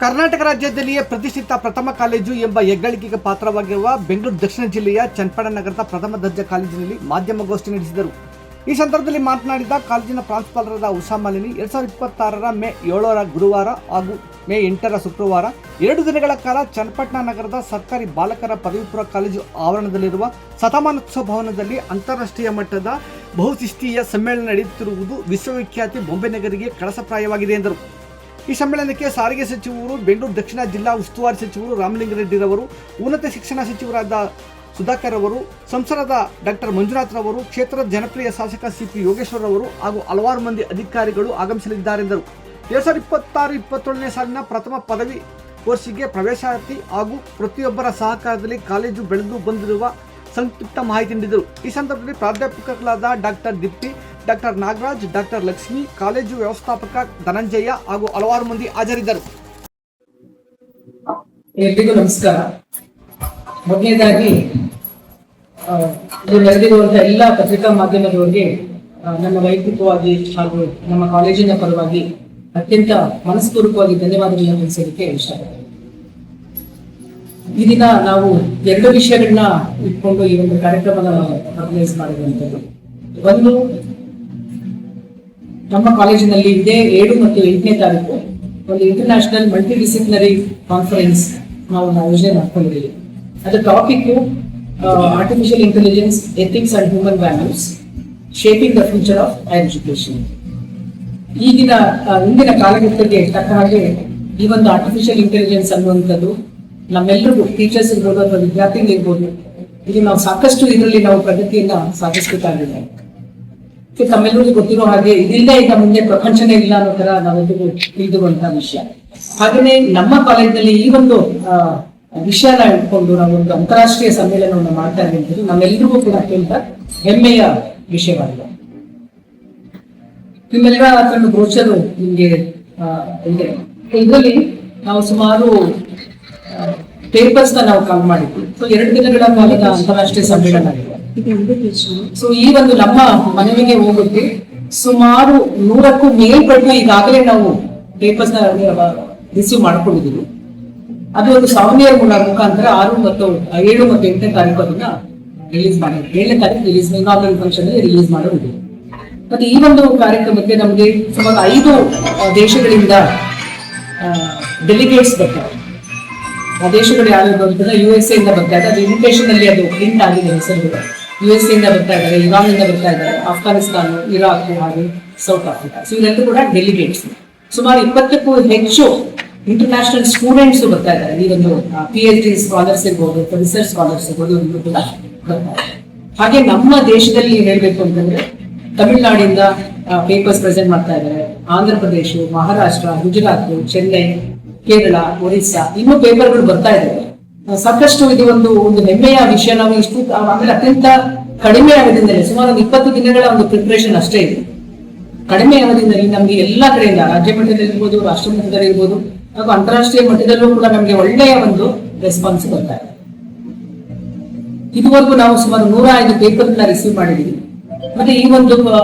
ಕರ್ನಾಟಕ ರಾಜ್ಯದಲ್ಲಿಯೇ ಪ್ರತಿಷ್ಠಿತ ಪ್ರಥಮ ಕಾಲೇಜು ಎಂಬ ಹೆಗ್ಗಳಿಕೆಗೆ ಪಾತ್ರವಾಗಿರುವ ಬೆಂಗಳೂರು ದಕ್ಷಿಣ ಜಿಲ್ಲೆಯ ಚನ್ನಪಟ್ಟಣ ನಗರದ ಪ್ರಥಮ ದರ್ಜೆ ಕಾಲೇಜಿನಲ್ಲಿ ಮಾಧ್ಯಮಗೋಷ್ಠಿ ನಡೆಸಿದರು. ಈ ಸಂದರ್ಭದಲ್ಲಿ ಮಾತನಾಡಿದ ಕಾಲೇಜಿನ ಪ್ರಾಂಶುಪಾಲರಾದ ಉಷಾ ಮಾಲಿನಿ, 2026 ಮೇ 7 ಗುರುವಾರ ಹಾಗೂ ಮೇ 8 ಶುಕ್ರವಾರ 2 ದಿನಗಳ ಕಾಲ ಚನ್ನಪಟ್ಟಣ ನಗರದ ಸರ್ಕಾರಿ ಬಾಲಕರ ಪದವಿ ಪೂರ್ವ ಕಾಲೇಜು ಆವರಣದಲ್ಲಿರುವ ಶತಮಾನೋತ್ಸವ ಭವನದಲ್ಲಿ ಅಂತಾರಾಷ್ಟ್ರೀಯ ಮಟ್ಟದ ಬಹುಶಿಸ್ತೀಯ ಸಮ್ಮೇಳನ ನಡೆಯುತ್ತಿರುವುದು ವಿಶ್ವವಿಖ್ಯಾತಿ ಬೊಂಬೆ ನಗರಿಗೆ ಕಳಸಪ್ರಾಯವಾಗಿದೆ ಎಂದರು. ಈ ಸಮ್ಮೇಳನಕ್ಕೆ ಸಾರಿಗೆ ಸಚಿವರು, ಬೆಂಗಳೂರು ದಕ್ಷಿಣ ಜಿಲ್ಲಾ ಉಸ್ತುವಾರಿ ಸಚಿವರು ರಾಮಲಿಂಗಾರೆಡ್ಡಿರವರು, ಉನ್ನತ ಶಿಕ್ಷಣ ಸಚಿವರಾದ ಸುಧಾಕರ್ ಅವರು, ಸಂಸದರಾದ ಡಾಕ್ಟರ್ ಮಂಜುನಾಥ್ ರವರು, ಕ್ಷೇತ್ರದ ಜನಪ್ರಿಯ ಶಾಸಕ ಸಿಪಿ ಯೋಗೇಶ್ವರ್ ಅವರು ಹಾಗೂ ಹಲವಾರು ಮಂದಿ ಅಧಿಕಾರಿಗಳು ಆಗಮಿಸಲಿದ್ದಾರೆಂದರು. 2026-27ನೇ ಸಾಲಿನ ಪ್ರಥಮ ಪದವಿ ಕೋರ್ಸಿಗೆ ಪ್ರವೇಶಾರ್ಥಿ ಹಾಗೂ ಪ್ರತಿಯೊಬ್ಬರ ಸಹಕಾರದಲ್ಲಿ ಕಾಲೇಜು ಬೆಳೆದು ಬಂದಿರುವ ಸಂಕ್ಷಿಪ್ತ ಮಾಹಿತಿ ನೀಡಿದರು. ಈ ಸಂದರ್ಭದಲ್ಲಿ ಪ್ರಾಧ್ಯಾಪಕರಾದ doctor Deepti, doctor Nagaraj, doctor Lakshmi, college ವ್ಯವಸ್ಥಾಪಕ ಧನಂಜಯ ಹಾಗೂ ಹಲವಾರು ಮಂದಿ ಹಾಜರಿದ್ದರು. ಎಲ್ರಿಗೂ ನಮಸ್ಕಾರ. ಮೊದಲನೇದಾಗಿ ನಡೆದಿರುವಂತಹ ಎಲ್ಲ ಪತ್ರಿಕಾ ಮಾಧ್ಯಮದವರಿಗೆ ನನ್ನ ವೈಯಕ್ತಿಕವಾಗಿ ಹಾಗೂ ನಮ್ಮ ಕಾಲೇಜಿನ ಪರವಾಗಿ ಅತ್ಯಂತ ಮನಸ್ಪೂರ್ವಕವಾಗಿ ಧನ್ಯವಾದಗಳನ್ನು ತಿಳಿಸೋದಕ್ಕೆ ಇಷ್ಟಪಡ್ತೇನೆ. ಈ ದಿನ ನಾವು 2 ವಿಷಯಗಳನ್ನ ಇಟ್ಕೊಂಡು ಈ ಒಂದು ಕಾರ್ಯಕ್ರಮನ ಆರ್ಗನೈಸ್ ಮಾಡಿರುವಂಥದ್ದು. ಒಂದು, ನಮ್ಮ ಕಾಲೇಜಿನಲ್ಲಿ ಇದೇ 7 ಮತ್ತು 8ನೇ ತಾರೀಕು ಒಂದು ಇಂಟರ್ನ್ಯಾಷನಲ್ ಮಲ್ಟಿ ಡಿಸಿಪ್ಲಿನರಿ ಕಾನ್ಫರೆನ್ಸ್ ನಾವು ಆಯೋಜನೆ ಮಾಡ್ಕೊಂಡಿದ್ದೀವಿ. ಅದರ topic artificial intelligence, ethics and human values, shaping the future of higher education. ಇಂದಿನ ಕಾಲಘಟ್ಟಕ್ಕೆ ತಕ್ಕ ಹಾಗೆ ಈ ಒಂದು ಆರ್ಟಿಫಿಷಿಯಲ್ ಇಂಟೆಲಿಜೆನ್ಸ್ ಅನ್ನುವಂಥದ್ದು ನಮ್ಮೆಲ್ಲರಿಗೂ, ಟೀಚರ್ಸ್ ಇರ್ಬೋದು ಅಥವಾ ವಿದ್ಯಾರ್ಥಿಗಳಿರ್ಬೋದು, ಇದು ನಾವು ಸಾಕಷ್ಟು ಇದರಲ್ಲಿ ನಾವು ಪ್ರಗತಿಯನ್ನ ಸಾಧಿಸಬೇಕಾಗಿದೆ. ತಮ್ಮೆಲ್ಲರಿಗೂ ಗೊತ್ತಿರೋ ಹಾಗೆ ಇದಿಲ್ಲದೆ ಈಗ ಮುಂದೆ ಪ್ರಪಂಚನೇ ಇಲ್ಲ ಅನ್ನೋ ತರ ನಾವೆಲ್ಲರಿಗೂ ತಿಳಿದುವಂತಹ ವಿಷಯ. ಹಾಗೆಯೇ ನಮ್ಮ ಕಾಲೇಜಿನಲ್ಲಿ ಈ ಒಂದು ವಿಷಯನ ಇಟ್ಕೊಂಡು ನಾವು ಒಂದು ಅಂತಾರಾಷ್ಟ್ರೀಯ ಸಮ್ಮೇಳನವನ್ನು ಮಾಡ್ತಾ ಇರುವಂಥದ್ದು ನಮ್ಮೆಲ್ಲರಿಗೂ ಕೂಡ ಅತ್ಯಂತ ಹೆಮ್ಮೆಯ ವಿಷಯವಾಗಿದೆ. ನಿಮ್ಮೆಲ್ಲರ ಹತ್ರ ಬ್ರೋಚರು ನಿಮ್ಗೆ ಇದೆ. ಇದರಲ್ಲಿ ನಾವು ಸುಮಾರು ಪೇಪರ್ಸ್ ನಾವು ಕಾಲ್ ಮಾಡಿದ್ವಿ. ಸೊ 2 ದಿನಗಳ ಕಾಲದ ಅಂತಾರಾಷ್ಟ್ರೀಯ ಸಮ್ಮೇಳನ ಆಗಿದೆ. ಸೊ ಈ ಒಂದು ನಮ್ಮ ಮನವಿಗೆ ಹೋಗುತ್ತೆ ಸುಮಾರು 100ಕ್ಕೂ ಮೇಲ್ಪಟ್ಟು ಈಗಾಗಲೇ ನಾವು ಪೇಪರ್ಸ್ ರಿಸೀವ್ ಮಾಡ್ಕೊಂಡಿದ್ದೀವಿ. ಅದು ಒಂದು ಸಾಫ್ಟ್ವೇರ್ ಮುಖಾಂತರ 7 ಮತ್ತು 8ನೇ ತಾರೀಕು ಅದನ್ನ ರಿಲೀಸ್ ಮಾಡಿದ್ವಿ. 7ನೇ ತಾರೀಕು ರಿಲೀಸ್, ಇನಾಗ್ರಲ್ ಫಂಕ್ಷನ್ ಅಲ್ಲಿ ರಿಲೀಸ್ ಮಾಡೋದು. ಮತ್ತೆ ಈ ಒಂದು ಕಾರ್ಯಕ್ರಮಕ್ಕೆ ನಮಗೆ ಸುಮಾರು 5 ದೇಶಗಳಿಂದ ಡೆಲಿಗೇಟ್ಸ್ ಬರ್ತಾರೆ. ಆ ದೇಶಗಳು ಯಾವ್ಯಾವ ಅಂತಂದ್ರೆ USA ಇಂದ ಬರ್ತಾ ಇದ್ದಾರೆ. ಅದು ಇನ್ವಿಟೇಷನ್ ಅಲ್ಲಿ ಅದು ಪ್ರಿಂಟ್ ಆಗಿದೆ ಹೆಸರುಗಳು. USA ಇಂದ ಬರ್ತಾ ಇದ್ದಾರೆ, ಇರಾನ್ ಇಂದ ಬರ್ತಾ ಇದ್ದಾರೆ, ಆಫ್ಘಾನಿಸ್ತಾನ, ಇರಾಕ್ ಹಾಗೂ ಸೌತ್ ಆಫ್ರಿಕಾ. ಸೊ ಇವೆಲ್ಲರೂ ಕೂಡ ಡೆಲಿಗೇಟ್ಸ್. ಸುಮಾರು 20ಕ್ಕೂ ಹೆಚ್ಚು ಇಂಟರ್ನ್ಯಾಷನಲ್ ಸ್ಟೂಡೆಂಟ್ಸ್ ಬರ್ತಾ ಇದ್ದಾರೆ. ಈ ಒಂದು PhD ಸ್ಕಾಲರ್ಸ್ ಇರ್ಬೋದು, ರಿಸರ್ಚ್ ಸ್ಕಾಲರ್ಸ್ ಇರ್ಬೋದು, ಇವರು ಕೂಡ ಬರ್ತಾ ಇದ್ದಾರೆ. ಹಾಗೆ ನಮ್ಮ ದೇಶದಲ್ಲಿ ಹೇಳ್ಬೇಕು ಅಂತಂದ್ರೆ ತಮಿಳುನಾಡಿಂದ ಪೇಪರ್ಸ್ ಪ್ರೆಸೆಂಟ್ ಮಾಡ್ತಾ ಇದ್ದಾರೆ. ಆಂಧ್ರ ಪ್ರದೇಶ, ಮಹಾರಾಷ್ಟ್ರ, ಗುಜರಾತ್, ಚೆನ್ನೈ, ಕೇರಳ, ಒರಿಸ್ಸಾ ಇನ್ನೂ ಪೇಪರ್ಗಳು ಬರ್ತಾ ಇದ್ದಾರೆ. ಸಾಕಷ್ಟು ಇದು ಒಂದು ಹೆಮ್ಮೆಯ ವಿಷಯ. ನಾವು ಇಷ್ಟು ಆಮೇಲೆ ಅತ್ಯಂತ ಕಡಿಮೆ ಅವಧಿಯಲ್ಲಿ ಸುಮಾರು 20 ದಿನಗಳ ಒಂದು ಪ್ರಿಪರೇಷನ್ ಅಷ್ಟೇ ಇದೆ. ಕಡಿಮೆ ಅವಧಿಯಲ್ಲಿ ನಮ್ಗೆ ಎಲ್ಲಾ ಕಡೆಯಿಂದ ರಾಜ್ಯ ಮಟ್ಟದಲ್ಲಿ ಇರ್ಬೋದು, ರಾಷ್ಟ್ರ ಮಟ್ಟದಲ್ಲಿ ಇರ್ಬೋದು ಹಾಗೂ ಅಂತಾರಾಷ್ಟ್ರೀಯ ಮಟ್ಟದಲ್ಲೂ ಕೂಡ ನಮ್ಗೆ ಒಳ್ಳೆಯ ಒಂದು ರೆಸ್ಪಾನ್ಸ್ ಬರ್ತಾ ಇದೆ. ಇದುವರೆಗೂ ನಾವು ಸುಮಾರು 105 ಪೇಪರ್ನ ರಿಸೀವ್ ಮಾಡಿದ್ದೀವಿ. ಮತ್ತೆ ಈ ಒಂದು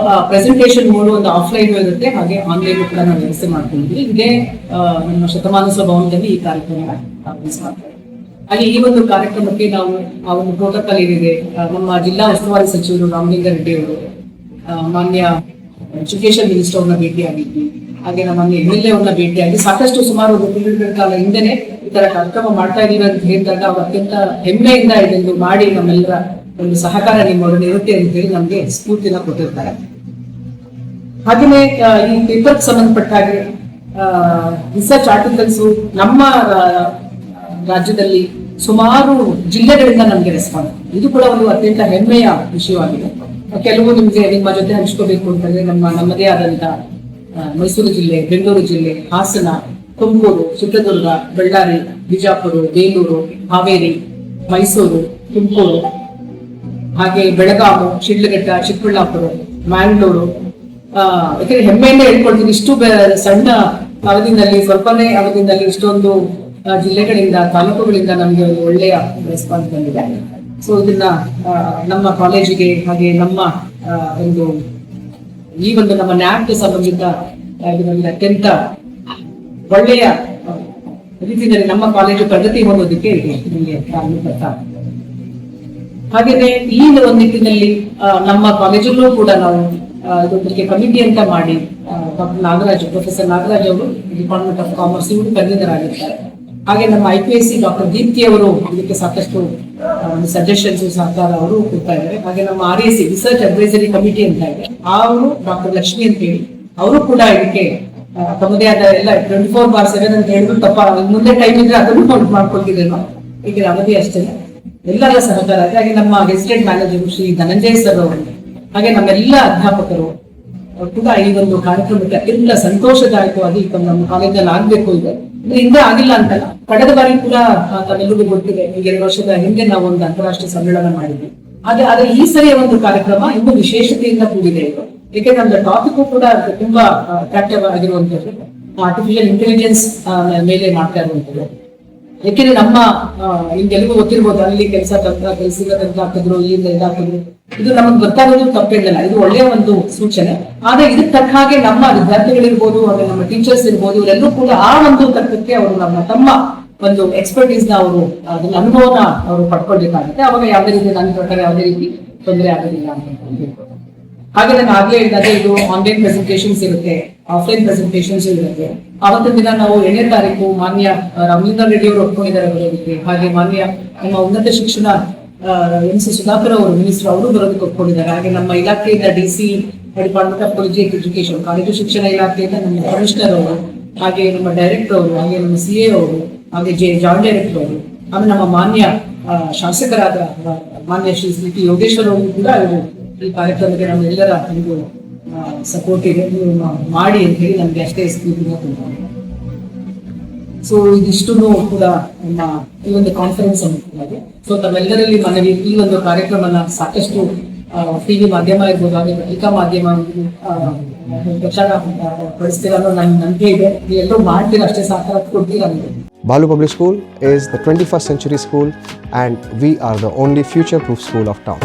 ಪ್ರೆಸೆಂಟೇಷನ್ ಮೋಡ್ ಒಂದು ಆಫ್ಲೈನ್ ಇರುತ್ತೆ, ಹಾಗೆ ಆನ್ಲೈನ್ ಕೂಡ ನಾವು ವ್ಯವಸ್ಥೆ ಮಾಡ್ಕೊಂಡಿದ್ದೀವಿ. ಇದೇ ನಮ್ಮ ಶತಮಾನೋತ್ಸವ ಭವನದಲ್ಲಿ ಈ ಕಾರ್ಯಕ್ರಮ ಆರ್ಗನೈಸ್ ಮಾಡ್ತೀವಿ. ಅಲ್ಲಿ ಈ ಒಂದು ಕಾರ್ಯಕ್ರಮಕ್ಕೆ ನಾವು ಆ ಒಂದು ಪ್ರೋಟೋಕಾಲ್ ಏನಿದೆ, ನಮ್ಮ ಜಿಲ್ಲಾ ಉಸ್ತುವಾರಿ ಸಚಿವರು ರಾಮಲಿಂಗಾರೆಡ್ಡಿ ಅವರು, ಮಾನ್ಯ ಎಜುಕೇಶನ್ ಮಿನಿಸ್ಟರ್ ಅವ್ರನ್ನ ಭೇಟಿಯಾಗಿದ್ವಿ. ಹಾಗೆ ನಮ್ಮ MLA ಅವ್ರನ್ನ ಭೇಟಿಯಾಗಿ ಸಾಕಷ್ಟು ಸುಮಾರು 1 ತಿಂಗಳ ಕಾಲ ಹಿಂದೆನೆ ಈ ತರ ಕಾರ್ಯಕ್ರಮ ಮಾಡ್ತಾ ಇದೀವಿ ಅಂತ ಹೇಳಿದಾಗ ಅವರು ಅತ್ಯಂತ ಹೆಮ್ಮೆಯಿಂದ ಇದೊಂದು ಮಾಡಿ ನಮ್ಮೆಲ್ಲರ ಒಂದು ಸಹಕಾರ ನಿಮ್ಮೊಡನೆ ಇರುತ್ತೆ ಅಂತ ಹೇಳಿ ನಮ್ಗೆ ಸ್ಫೂರ್ತಿನ ಕೊಟ್ಟಿರ್ತಾರೆ. ಹಾಗೆಯೇ ಈ ಪೇಪರ್ ಸಂಬಂಧಪಟ್ಟ ಹಾಗೆ ರಿಸರ್ಚ್ ಆರ್ಟಿಕಲ್ಸ್ ನಮ್ಮ ರಾಜ್ಯದಲ್ಲಿ ಸುಮಾರು ಜಿಲ್ಲೆಗಳಿಂದ ನಮ್ಗೆ ರೆಸ್ಪಾನ್ಸ್. ಇದು ಕೂಡ ಒಂದು ಅತ್ಯಂತ ಹೆಮ್ಮೆಯ ವಿಷಯವಾಗಿದೆ. ಕೆಲವು ನಿಮ್ಮ ಜೊತೆ ಹಂಚ್ಕೋಬೇಕು ಅಂತಂದ್ರೆ ನಮ್ಮದೇ ಆದಂತ ಮೈಸೂರು ಜಿಲ್ಲೆ, ಬೆಂಗಳೂರು ಜಿಲ್ಲೆ, ಹಾಸನ, ತುಮಕೂರು, ಚಿತ್ರದುರ್ಗ, ಬಳ್ಳಾರಿ, ಬಿಜಾಪುರ, ಬೇಲೂರು, ಹಾವೇರಿ, ಮೈಸೂರು, ತುಮಕೂರು, ಹಾಗೆ ಬೆಳಗಾವಿ, ಶಿಡ್ಲಘಟ್ಟ, ಚಿಕ್ಕಬಳ್ಳಾಪುರ, ಮ್ಯಾಂಗ್ಳೂರು, ಯಾಕಂದ್ರೆ ಹೆಮ್ಮೆಯಿಂದ ಹೇಳ್ಕೊಳ್ತೀನಿ. ಇಷ್ಟು ಸಣ್ಣ ಅವಧಿನಲ್ಲಿ, ಸ್ವಲ್ಪನೇ ಅವಧಿನಲ್ಲಿ ಇಷ್ಟೊಂದು ಜಿಲ್ಲೆಗಳಿಂದ, ತಾಲೂಕುಗಳಿಂದ ನಮ್ಗೆ ಒಂದು ಒಳ್ಳೆಯ ರೆಸ್ಪಾನ್ಸ್ ಬಂದಿದೆ. ಸೊ ಇದನ್ನ ನಮ್ಮ ಕಾಲೇಜಿಗೆ ಹಾಗೆ ನಮ್ಮ ಒಂದು ಈ ಒಂದು ನಮ್ಮ ನ್ಯಾಕ್ ಸಂಬಂಧಿತ ಅತ್ಯಂತ ಒಳ್ಳೆಯ ರೀತಿಯಲ್ಲಿ ನಮ್ಮ ಕಾಲೇಜು ಪ್ರಗತಿ ಹೊಂದೋದಕ್ಕೆ ಇದೆ ನಿಮಗೆ ಕಾರಣಕರ್ತ. ಹಾಗೇನೆ ಈ ಒಂದು ನಿಟ್ಟಿನಲ್ಲಿ ನಮ್ಮ ಕಾಲೇಜಲ್ಲೂ ಕೂಡ ನಾವು ಇದೊಂದಕ್ಕೆ ಕಮಿಟಿ ಅಂತ ಮಾಡಿ ಡಾಕ್ಟರ್ ಪ್ರೊಫೆಸರ್ ನಾಗರಾಜ್ ಅವರು ಡಿಪಾರ್ಟ್ಮೆಂಟ್ ಆಫ್ ಕಾಮರ್ಸ್ ಇವರು ಕನ್ವೀನರ್ ಹಾಗೆ ನಮ್ಮ IPSc ಡಾಕ್ಟರ್ ದೀಪ್ತಿ ಅವರು ಇದಕ್ಕೆ ಸಾಕಷ್ಟು ಸಜೆಷನ್ಸ್ ಸಹಕಾರ ಅವರು ಕೊಡ್ತಾ ಇದ್ದಾರೆ. ಹಾಗೆ ನಮ್ಮ RAC ರಿಸರ್ಚ್ ಅಡ್ವೈಸರಿ ಕಮಿಟಿ ಅಂತ ಇದೆ, ಅವರು ಡಾಕ್ಟರ್ ಲಕ್ಷ್ಮಿ ಅಂತ ಹೇಳಿ ಅವರು ಕೂಡ ಇದಕ್ಕೆ ತಮ್ಮದೇ ಆದ ಎಲ್ಲ 24/7 ಅಂತ ಹೇಳಿದ್ರು ತಪ್ಪ, ಮುಂದೆ ಟೈಮ್ ಇದ್ರೆ ಅದನ್ನು ಕೌಂಟ್ ಮಾಡ್ಕೊಳ್ತಿದ್ದೇವೆ ನಾವು. ಈಗ ಅವಧಿ ಅಷ್ಟೇ ಎಲ್ಲರ ಸಹಕಾರ. ಹಾಗೆ ನಮ್ಮ ಗೆಸ್ಟೆಡ್ ಮ್ಯಾನೇಜರ್ ಶ್ರೀ ಧನಂಜಯ ಸರ್ ಅವರು ಹಾಗೆ ನಮ್ಮೆಲ್ಲ ಅಧ್ಯಾಪಕರು ಕೂಡ ಈ ಒಂದು ಕಾರ್ಯಕ್ರಮಕ್ಕೆ ಅತ್ಯಂತ ಸಂತೋಷದಾಯಕವಾಗಿ ನಮ್ಮ ಕಾಲೇಜಲ್ಲಿ ಆಗ್ಬೇಕು ಇದೆ. ಹಿಂದೆ ಆಗಿಲ್ಲ ಅಂತಲ್ಲ, ಕಳೆದ ಬಾರಿ ಕೂಡ ತಮ್ಮೆಲ್ಲರಿಗೂ ಗೊತ್ತಿದೆ, ಈಗ 2 ವರ್ಷದ ಹಿಂದೆ ನಾವು ಒಂದು ಅಂತಾರಾಷ್ಟ್ರೀಯ ಸಮ್ಮೇಳನ ಮಾಡಿದ್ವಿ. ಆದ್ರೆ ಈ ಸರಿಯ ಒಂದು ಕಾರ್ಯಕ್ರಮ ಇನ್ನೂ ವಿಶೇಷತೆಯಿಂದ ಕೂಡಿದೆ ಇದು. ಏಕೆಂದ್ರೆ ನಮ್ದು ಟಾಪಿಕ್ ಕೂಡ ತುಂಬಾ ಅಟ್ರಾಕ್ಟಿವ್ ಆಗಿರುವಂತದ್ದು, ಆರ್ಟಿಫಿಷಿಯಲ್ ಇಂಟೆಲಿಜೆನ್ಸ್ ಮೇಲೆ ಮಾಡ್ತಾ ಇರುವಂತದ್ದು. ಯಾಕೆಂದ್ರೆ ನಮ್ಮ ನಿಮ್ಗೆಲ್ರಿಗೂ ಗೊತ್ತಿರ್ಬೋದು, ಅಲ್ಲಿ ಕೆಲಸದಂತ ಹಾಕಿದ್ರು, ಇಲ್ಲಿಂದ ಇದಾಕಿದ್ರು, ಇದು ನಮಗೆ ಗೊತ್ತಾಗೋದು ತಪ್ಪೇನಿಲ್ಲ, ಇದು ಒಳ್ಳೆಯ ಒಂದು ಸೂಚನೆ. ಆದ್ರೆ ಇದಕ್ಕೆ ತಕ್ಕ ಹಾಗೆ ನಮ್ಮ ವಿದ್ಯಾರ್ಥಿಗಳಿರ್ಬೋದು, ಹಾಗೆ ನಮ್ಮ ಟೀಚರ್ಸ್ ಇರ್ಬೋದು, ಇವರೆಲ್ಲರೂ ಕೂಡ ಆ ಒಂದು ತಕ್ಕಕ್ಕೆ ಅವರು ತಮ್ಮ ಒಂದು ಎಕ್ಸ್ಪರ್ಟೀಸ್ ನ ಅವರು ಅದನ್ನ ಅನುಭವನ ಅವರು ಪಡ್ಕೊಳ್ಬೇಕಾಗುತ್ತೆ. ಅವಾಗ ಯಾವುದೇ ರೀತಿ ನನ್ನ ಪ್ರಕಾರ ಯಾವುದೇ ರೀತಿ ತೊಂದರೆ ಆಗೋದಿಲ್ಲ ಅಂತ ಹೇಳ್ಬೋದು. ಹಾಗೆ ನಾನು ಆಗ್ಲೇ ಹೇಳಿದಾಗ ಇದು ಆನ್ಲೈನ್ ಪ್ರೆಸೆಂಟೇಷನ್ಸ್ ಇರುತ್ತೆ, ಆಫ್ಲೈನ್ ಪ್ರೆಸೆಂಟೇಷನ್ಸ್ ಇರುತ್ತೆ. ಅವತ್ತಿನ ದಿನ ನಾವು 8ನೇ ತಾರೀಕು ಮಾನ್ಯ ರಾಮಲಿಂಗ ರೆಡ್ಡಿ ಅವರು ಒಪ್ಕೊಂಡಿದ್ದಾರೆ ಬರೋದಕ್ಕೆ. ಹಾಗೆ ಮಾನ್ಯ ನಮ್ಮ ಉನ್ನತ ಶಿಕ್ಷಣ MC ಸುಧಾಕರ್ ಅವರು ಮಿನಿಸ್ಟರ್ ಅವರು ಬರೋದಕ್ಕೆ ಒಪ್ಕೊಂಡಿದ್ದಾರೆ. ಹಾಗೆ ನಮ್ಮ ಇಲಾಖೆಯಿಂದ DC department of college education college ಶಿಕ್ಷಣ ಇಲಾಖೆಯಿಂದ ನಮ್ಮ ಕಮಿಷನರ್ ಅವರು, ಹಾಗೆ ನಮ್ಮ ಡೈರೆಕ್ಟರ್ ಅವರು, ಹಾಗೆ ನಮ್ಮ CA ಅವರು, ಹಾಗೆ ಜಾಯಿಂಟ್ ಡೈರೆಕ್ಟರ್ ಅವರು, ಆಮೇಲೆ ನಮ್ಮ ಮಾನ್ಯ ಶಾಸಕರಾದ ಮಾನ್ಯ ಶ್ರೀ CT ಯೋಗೇಶ್ವರ್ ಅವರು ಕೂಡ ಈ ಕಾರ್ಯಕ್ರಮಕ್ಕೆ ನಮ್ಮೆಲ್ಲರ ಒಂದು ಸಪೋರ್ಟ್ ಇದೆ, ನೀವು ಮಾಡಿ ಅಂತ ಹೇಳಿ ನಮ್ಗೆ ಅಷ್ಟೇ ಸ್ಫೂರ್ತಿನ ತುಂಬಿದೆ. ಸೊ ಇದಿಷ್ಟು ಕೂಡ ನಮ್ಮ ಈ ಒಂದು ಕಾನ್ಫರೆನ್ಸ್ ಅನ್ನು ಸೊ ತಮ್ಮೆಲ್ಲರಲ್ಲಿ ಮನವಿ, ಈ ಒಂದು ಕಾರ್ಯಕ್ರಮನ ಸಾಕಷ್ಟು TV ಮಾಧ್ಯಮ ಇರ್ಬೋದು, ಹಾಗೆ ಪತ್ರಿಕಾ ಮಾಧ್ಯಮ ಪ್ರಚಾರ ಪಡಿಸ್ತೀರ ಅನ್ನೋ ನನ್ನ ನಂಬಿಕೆ ಇದೆ. ಎಲ್ಲರೂ ಮಾಡ್ತೀರಾ, ಅಷ್ಟೇ ಸಹಕಾರ ಕೊಡ್ತೀರಾ. Balu Public School is the 21st century school and we are the only future-proof school of town.